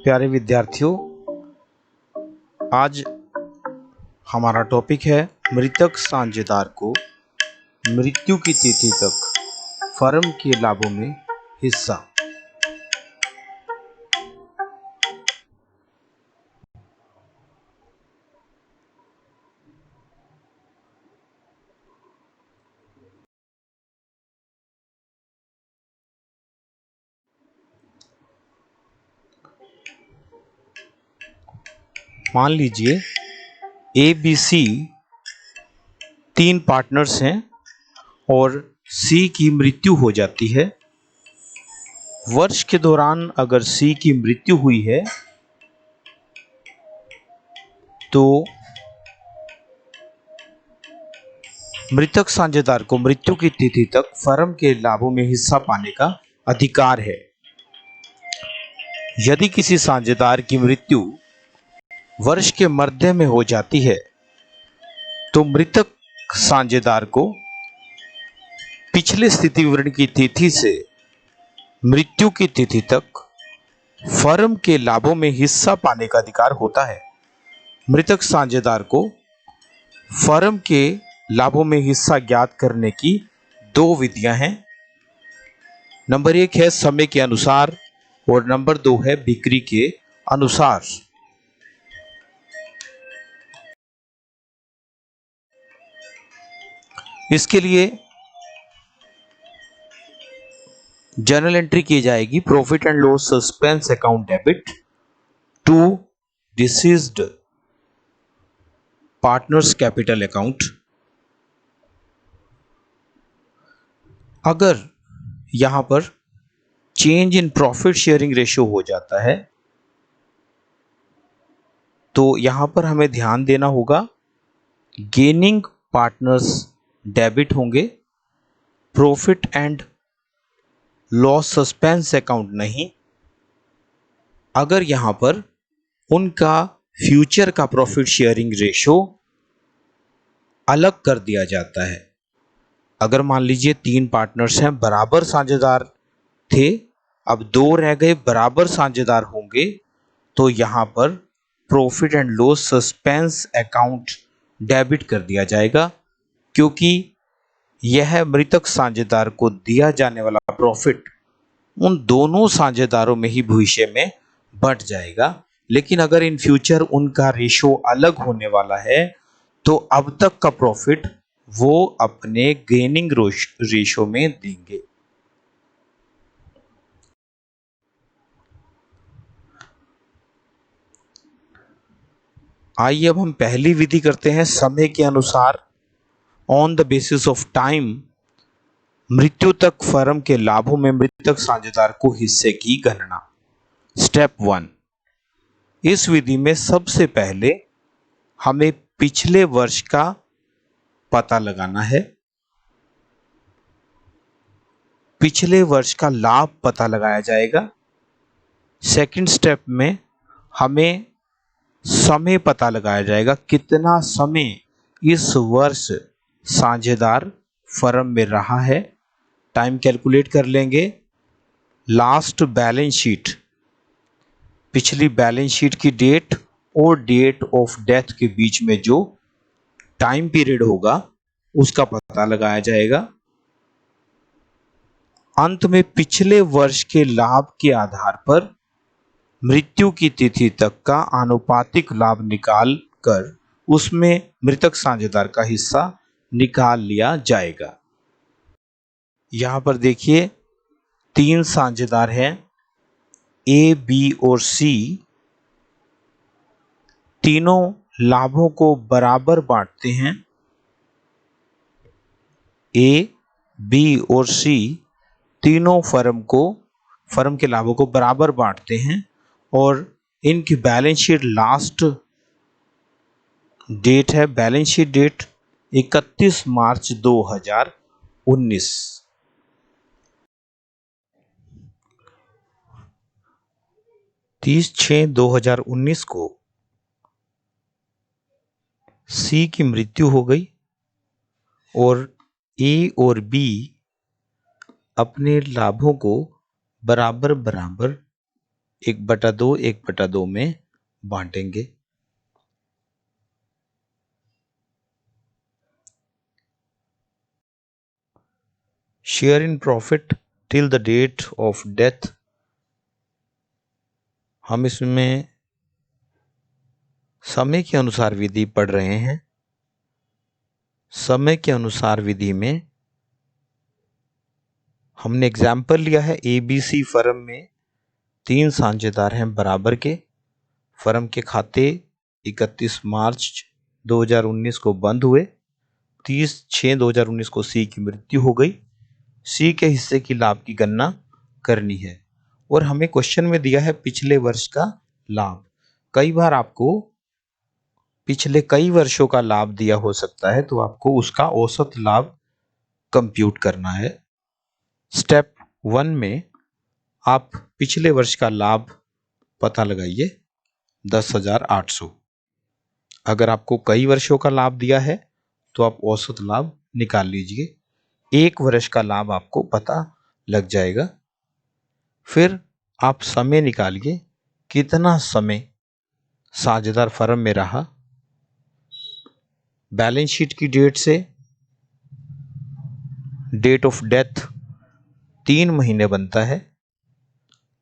प्यारे विद्यार्थियों, आज हमारा टॉपिक है मृतक साझेदार को मृत्यु की तिथि तक फर्म के लाभों में हिस्सा। मान लीजिए ए बी सी तीन पार्टनर्स हैं और सी की मृत्यु हो जाती है। वर्ष के दौरान अगर सी की मृत्यु हुई है तो मृतक साझेदार को मृत्यु की तिथि तक फर्म के लाभों में हिस्सा पाने का अधिकार है। यदि किसी साझेदार की मृत्यु वर्ष के मध्य में हो जाती है तो मृतक साझेदार को पिछले स्थिति विवरण की तिथि से मृत्यु की तिथि तक फर्म के लाभों में हिस्सा पाने का अधिकार होता है। मृतक साझेदार को फर्म के लाभों में हिस्सा ज्ञात करने की दो विधियां हैं। नंबर 1 है समय के अनुसार और नंबर 2 है बिक्री के अनुसार। इसके लिए जर्नल एंट्री की जाएगी profit and loss suspense account debit to deceased partners capital account. अगर यहां पर change in profit sharing ratio हो जाता है तो यहां पर हमें ध्यान देना होगा गेनिंग पार्टनर्स डेबिट होंगे, profit and loss suspense account नहीं। अगर यहां पर उनका फ्यूचर का प्रॉफिट शेयरिंग रेशो अलग कर दिया जाता है। अगर मान लीजिए 3 पार्टनर्स हैं, बराबर साझेदार थे, अब 2 रह गए, बराबर साझेदार होंगे तो यहां पर profit and loss suspense account debit कर दिया जाएगा, क्योंकि यह मृतक साझेदार को दिया जाने वाला प्रॉफिट उन दोनों साझेदारों में ही भविष्य में बढ़ जाएगा। लेकिन अगर इन फ्यूचर उनका रेशो अलग होने वाला है तो अब तक का प्रॉफिट वो अपने गेनिंग रेशो में देंगे। आइए अब हम पहली विधि करते हैं समय के अनुसार। On the basis of time, मृत्यु तक फर्म के लाभों में मृतक साझेदार को हिस्से की गणना। स्टेप 1, इस विधि में सबसे पहले हमें पिछले वर्ष का पता लगाना है। पिछले वर्ष का लाभ पता लगाया जाएगा। सेकंड स्टेप में हमें समय पता लगाया जाएगा, कितना समय इस वर्ष साझेदार फर्म में रहा है। टाइम कैलकुलेट कर लेंगे। लास्ट बैलेंस शीट, पिछली बैलेंस शीट की डेट और डेट ऑफ डेथ के बीच में जो टाइम पीरियड होगा उसका पता लगाया जाएगा। अंत में पिछले वर्ष के लाभ के आधार पर मृत्यु की तिथि तक का आनुपातिक लाभ निकाल कर उसमें मृतक साझेदार का हिस्सा निकाल लिया जाएगा। यहां पर देखिए 3 साझेदार हैं, ए, बी और सी। तीनों लाभों को बराबर बांटते हैं। ए, बी और सी तीनों फर्म के लाभों को बराबर बांटते हैं और इनकी बैलेंस शीट लास्ट डेट है, बैलेंस शीट डेट 31 मार्च 2019। 30/6/2019 को सी की मृत्यु हो गई और ए और बी अपने लाभों को बराबर बराबर 1/2 1/2 में बांटेंगे। Share in profit till the date of death, हम इसमें समय के अनुसार विधि पढ़ रहे हैं। समय के अनुसार विधि में हमने एग्जाम्पल लिया है, ABC फर्म में 3 साझेदार हैं बराबर के। फर्म के खाते 31 मार्च 2019 को बंद हुए। 30/6/2019 को सी की मृत्यु हो गई। सी के हिस्से की लाभ की गणना करनी है और हमें क्वेश्चन में दिया है पिछले वर्ष का लाभ। कई बार आपको पिछले कई वर्षों का लाभ दिया हो सकता है, तो आपको उसका औसत लाभ कंप्यूट करना है। स्टेप 1 में आप पिछले वर्ष का लाभ पता लगाइए 10,800। अगर आपको कई वर्षों का लाभ दिया है तो आप औसत लाभ निकाल लीजिए। 1 वर्ष का लाभ आपको पता लग जाएगा। फिर आप समय निकालिए, कितना समय साझेदार फर्म में रहा। बैलेंस शीट की डेट से डेट ऑफ डेथ 3 महीने बनता है।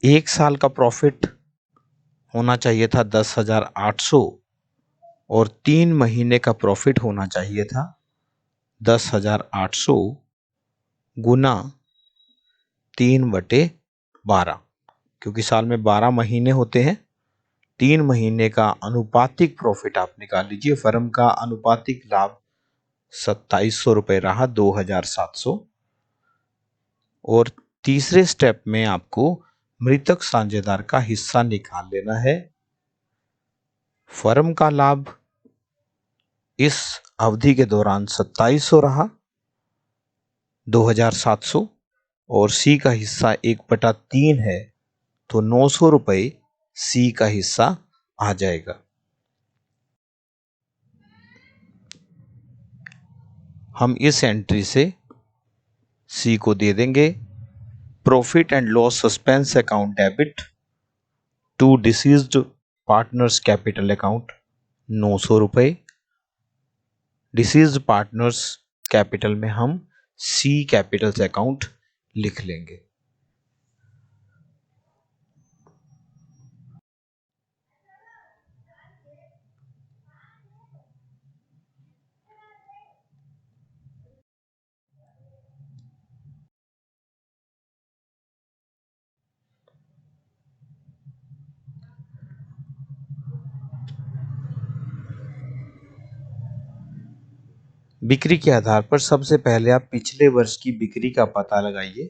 1 साल का प्रॉफिट होना चाहिए था 10,800 और 3 महीने का प्रॉफिट होना चाहिए था 10,800 गुना 3/12, क्योंकि साल में 12 महीने होते हैं। 3 महीने का अनुपातिक प्रॉफिट आप निकाल लीजिए। फर्म का अनुपातिक लाभ 2700 रुपये रहा, 2,700। और तीसरे स्टेप में आपको मृतक साझेदार का हिस्सा निकाल लेना है। फर्म का लाभ इस अवधि के दौरान 2700 रहा, 2,700, और सी का हिस्सा 1/3 है, तो 900 रुपये सी का हिस्सा आ जाएगा। हम इस एंट्री से सी को दे देंगे profit and loss suspense account debit to deceased partners capital account 900 रुपये। डिसीज्ड पार्टनर्स कैपिटल में हम सी कैपिटल्स अकाउंट लिख लेंगे। बिक्री के आधार पर सबसे पहले आप पिछले वर्ष की बिक्री का पता लगाइए।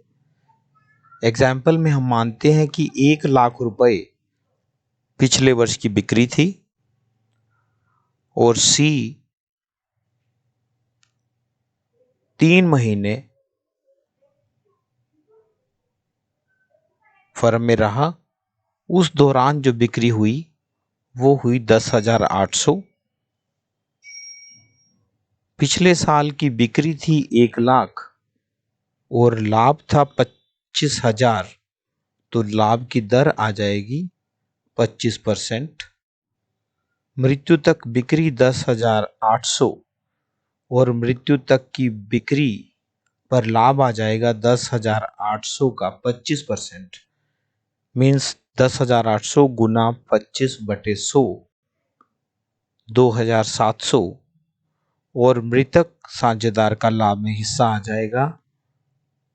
एग्जाम्पल में हम मानते हैं कि 1 लाख रुपए पिछले वर्ष की बिक्री थी और सी 3 महीने फर्म में रहा। उस दौरान जो बिक्री हुई वो हुई 10,800। पिछले साल की बिक्री थी 1 लाख और लाभ था 25,000, तो लाभ की दर आ जाएगी 25%। मृत्यु तक बिक्री 10,800 और मृत्यु तक की बिक्री पर लाभ आ जाएगा 10,800 का 25%, मीन्स 10,800 गुना 25/100, 2,700। और मृतक साझेदार का लाभ में हिस्सा आ जाएगा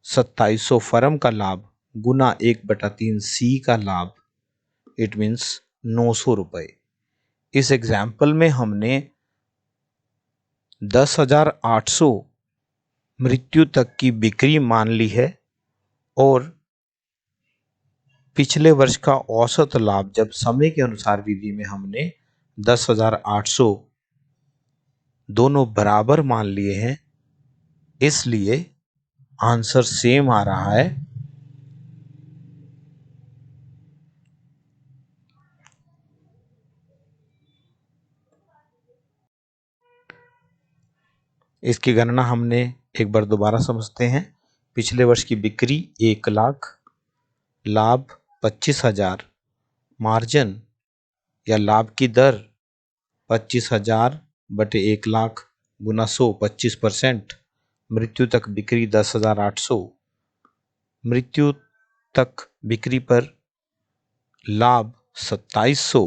2,700 फर्म का लाभ गुना 1/3 सी का लाभ, इट मीन्स 900 रुपये। इस एग्जाम्पल में हमने 10,800 मृत्यु तक की बिक्री मान ली है और पिछले वर्ष का औसत लाभ जब समय के अनुसार विधि में हमने 10,800 दोनों बराबर मान लिए हैं, इसलिए आंसर सेम आ रहा है। इसकी गणना हमने एक बार दोबारा समझते हैं। पिछले वर्ष की बिक्री 1 लाख, लाभ 25,000, मार्जिन या लाभ की दर 25,000 बटे 1,00,000 गुना 100 25%। मृत्यु तक बिक्री 10,800। मृत्यु तक बिक्री पर लाभ 2,700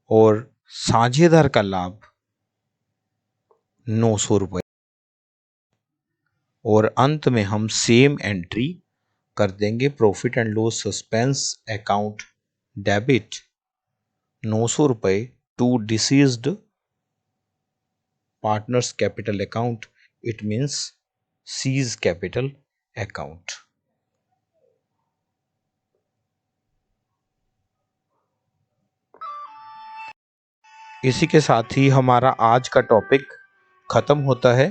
और साझेदार का लाभ 900 रुपये। और अंत में हम सेम एंट्री कर देंगे। Profit and loss suspense account debit 900 रुपये to deceased partners capital account, it means C's capital account. इसी के साथ ही हमारा आज का टॉपिक खत्म होता है।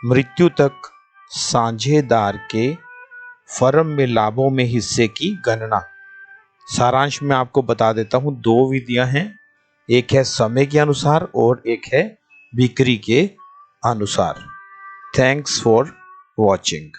मृत्यु तक साझेदार के फर्म में लाभों में हिस्से की गणना। सारांश में आपको बता देता हूं, 2 विधियां हैं, एक है समय के अनुसार और एक है बिक्री के अनुसार। Thanks for watching.